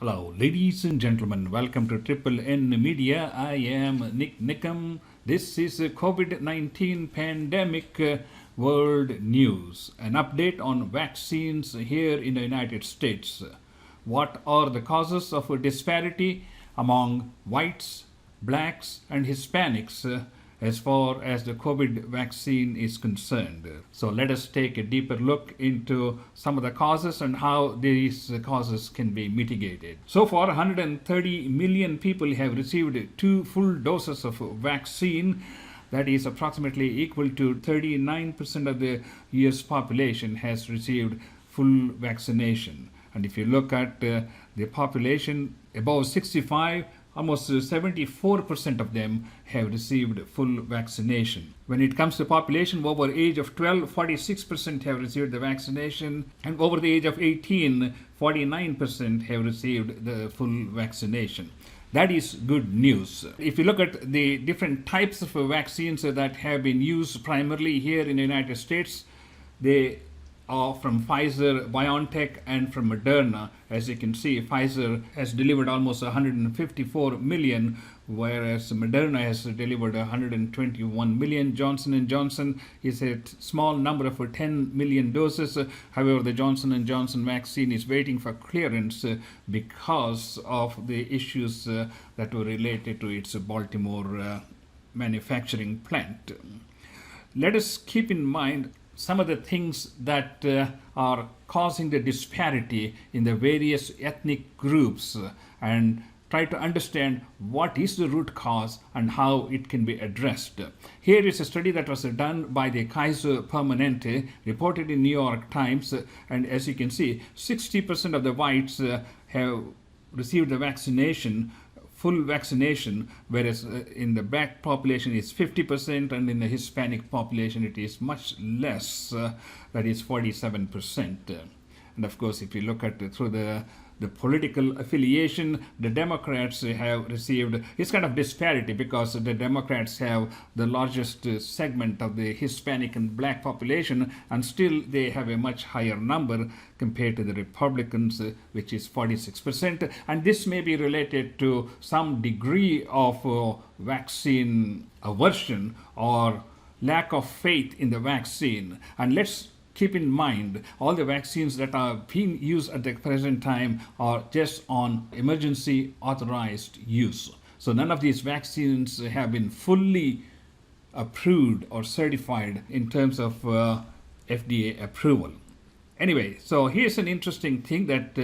Hello, ladies and gentlemen. Welcome to Triple N Media. I am NIK NIKAM. This is COVID-19 pandemic world news. An update on vaccines here in the United States. What are the causes of disparity among whites, blacks, and Hispanics as far as the COVID vaccine is concerned? So let us take a deeper look into some of the causes and how these causes can be mitigated. So far, 130 million people have received 2 full doses of vaccine. That is approximately equal to 39% of the US population has received full vaccination. And if you look at the population above 65, almost 74% of them have received full vaccination. When it comes to population over age of 12, 46% have received the vaccination, and over the age of 18, 49% have received the full vaccination. That is good news. If you look at the different types of vaccines that have been used primarily here in the United States, they are from Pfizer, BioNTech, and from Moderna. As you can see, Pfizer has delivered almost 154 million, whereas Moderna has delivered 121 million. Johnson & Johnson is a small number of 10 million doses. However, the Johnson & Johnson vaccine is waiting for clearance because of the issues that were related to its Baltimore manufacturing plant. Let us keep in mind some of the things that are causing the disparity in the various ethnic groups and try to understand what is the root cause and how it can be addressed. Here is a study that was done by the Kaiser Permanente, reported in New York Times, and as you can see, 60% of the whites have received the vaccination, full vaccination, whereas in the black population it's 50%, and in the Hispanic population it is much less, that is 47%. And of course, if you look at through the political affiliation, the Democrats have received, it's kind of disparity because the Democrats have the largest segment of the Hispanic and black population, and still they have a much higher number compared to the Republicans, which is 46%. And this may be related to some degree of vaccine aversion or lack of faith in the vaccine. And let's keep in mind, all the vaccines that are being used at the present time are just on emergency authorized use. So none of these vaccines have been fully approved or certified in terms of FDA approval. Anyway, so here's an interesting thing that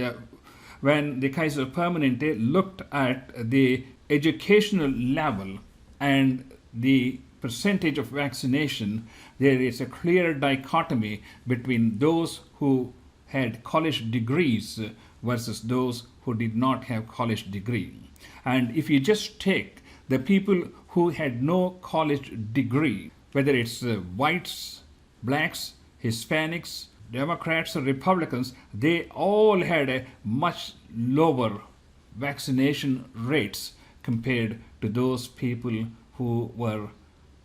when the Kaiser Permanente looked at the educational level and the percentage of vaccination, there is a clear dichotomy between those who had college degrees versus those who did not have college degree. And if you just take the people who had no college degree, whether it's whites, blacks, Hispanics, Democrats, or Republicans, they all had a much lower vaccination rates compared to those people who were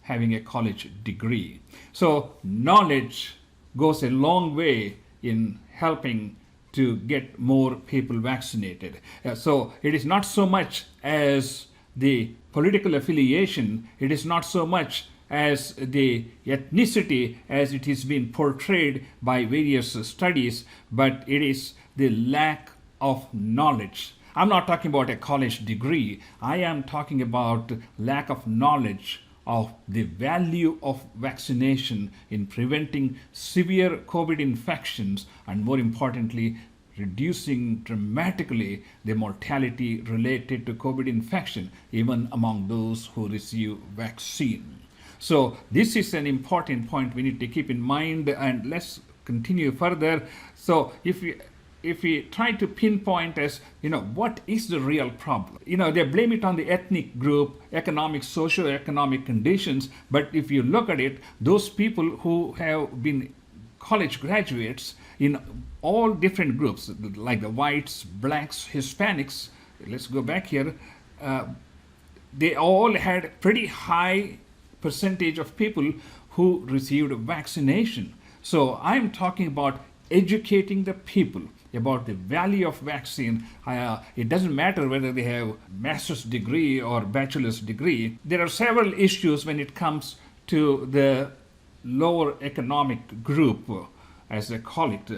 having a college degree. So knowledge goes a long way in helping to get more people vaccinated. So it is not so much as the political affiliation, it is not so much as the ethnicity as it is being portrayed by various studies, but it is the lack of knowledge. I'm not talking about a college degree. I am talking about lack of knowledge of the value of vaccination in preventing severe COVID infections, and more importantly, reducing dramatically the mortality related to COVID infection, even among those who receive vaccine. So this is an important point we need to keep in mind, and let's continue further. So if we try to pinpoint as, what is the real problem? They blame it on the ethnic group, economic, socio-economic conditions. But if you look at it, those people who have been college graduates in all different groups, like the whites, blacks, Hispanics, let's go back here, they all had pretty high percentage of people who received vaccination. So I'm talking about educating the people. about the value of vaccine. It doesn't matter whether they have master's degree or bachelor's degree. There are several issues when it comes to the lower economic group, as they call it.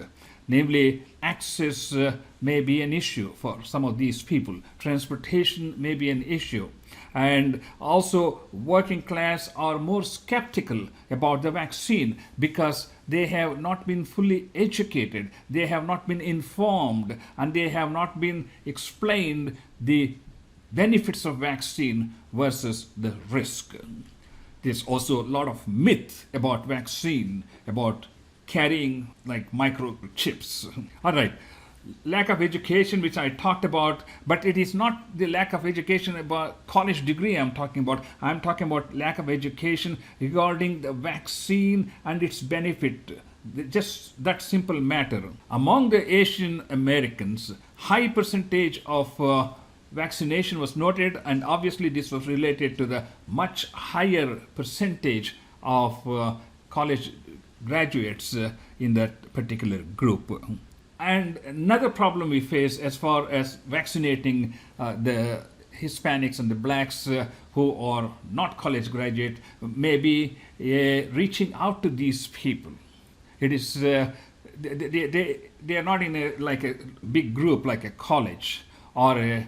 Namely, access may be an issue for some of these people. Transportation may be an issue. And also, working class are more skeptical about the vaccine because they have not been fully educated, they have not been informed, and they have not been explained the benefits of vaccine versus the risk. There's also a lot of myth about vaccine, about carrying like microchips. All right. Lack of education, which I talked about, but it is not the lack of education about college degree I'm talking about. I'm talking about lack of education regarding the vaccine and its benefit. Just that simple matter. Among the Asian Americans, high percentage of vaccination was noted, and obviously this was related to the much higher percentage of college graduates in that particular group. And another problem we face as far as vaccinating the Hispanics and the blacks who are not college graduate may be reaching out to these people. It is they are not in a big group like a college or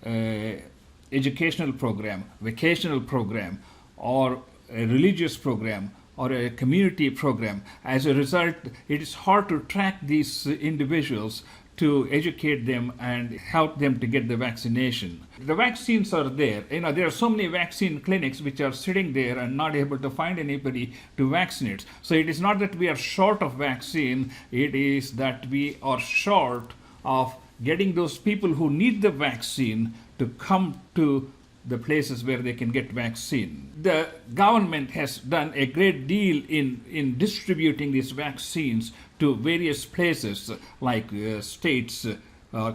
a educational program, vocational program, or a religious program, or a community program. As a result, it is hard to track these individuals to educate them and help them to get the vaccination. The vaccines are there. There are so many vaccine clinics which are sitting there and not able to find anybody to vaccinate. So it is not that we are short of vaccine, it is that we are short of getting those people who need the vaccine to come to the places where they can get vaccine. The government has done a great deal in distributing these vaccines to various places like states,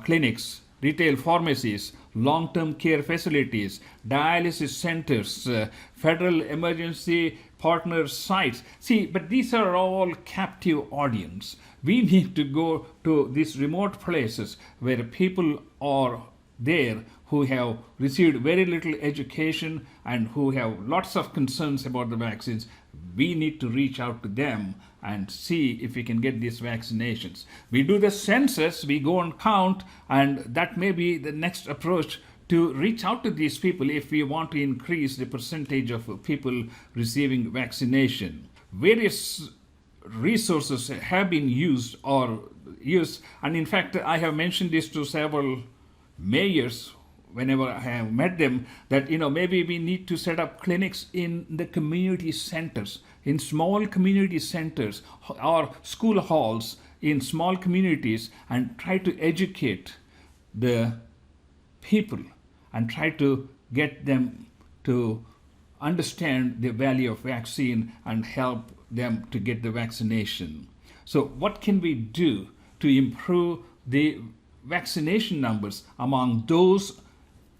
clinics, retail pharmacies, long-term care facilities, dialysis centers, federal emergency partner sites. See, but these are all captive audience. We need to go to these remote places where people are there who have received very little education and who have lots of concerns about the vaccines. We need to reach out to them and see if we can get these vaccinations. We do the census, we go and count, and that may be the next approach to reach out to these people if we want to increase the percentage of people receiving vaccination. Various resources have been used, and in fact, I have mentioned this to several mayors whenever I have met them, that maybe we need to set up clinics in the community centers, in small community centers or school halls in small communities, and try to educate the people and try to get them to understand the value of vaccine and help them to get the vaccination. So what can we do to improve the vaccination numbers among those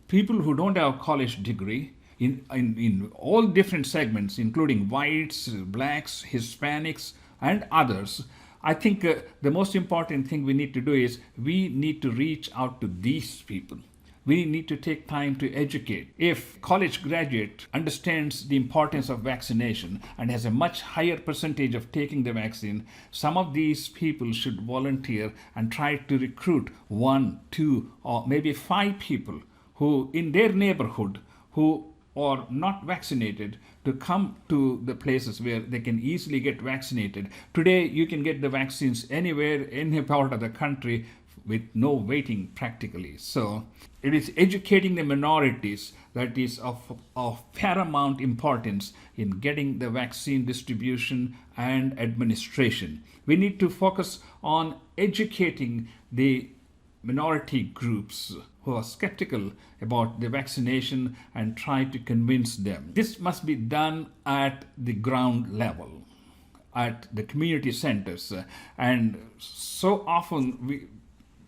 people who don't have a college degree in all different segments, including whites, blacks, Hispanics, and others? I think the most important thing we need to do is we need to reach out to these people. We need to take time to educate. If college graduate understands the importance of vaccination and has a much higher percentage of taking the vaccine, some of these people should volunteer and try to recruit 1, 2, or maybe 5 people who in their neighborhood who are not vaccinated to come to the places where they can easily get vaccinated. Today, you can get the vaccines anywhere, any part of the country with no waiting practically. So it is educating the minorities that is of paramount importance in getting the vaccine distribution and administration. We need to focus on educating the minority groups who are skeptical about the vaccination and try to convince them. This must be done at the ground level, at the community centers. And so often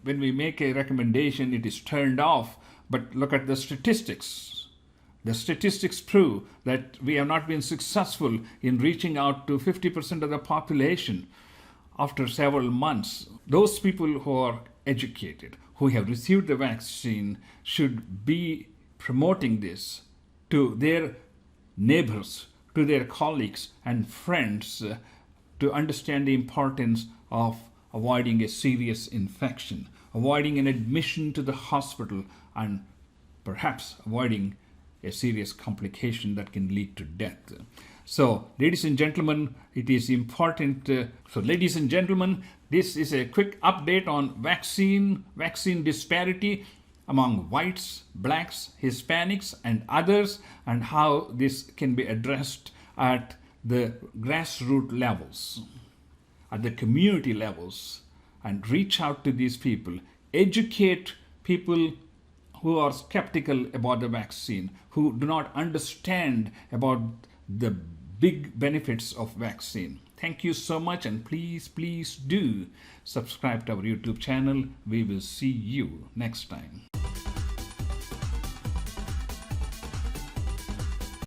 when we make a recommendation, it is turned off. But look at the statistics. The statistics prove that we have not been successful in reaching out to 50% of the population. after several months, those people who are educated, who have received the vaccine, should be promoting this to their neighbors, to their colleagues and friends to understand the importance of avoiding a serious infection, avoiding an admission to the hospital, and perhaps avoiding a serious complication that can lead to death. So, ladies and gentlemen, it is important. Ladies and gentlemen, this is a quick update on vaccine disparity among whites, blacks, Hispanics, and others, and how this can be addressed at the grassroots levels, at the community levels, and reach out to these people, educate people who are skeptical about the vaccine, who do not understand about the big benefits of vaccine. Thank you so much, and please do subscribe to our YouTube channel. We will see you next time.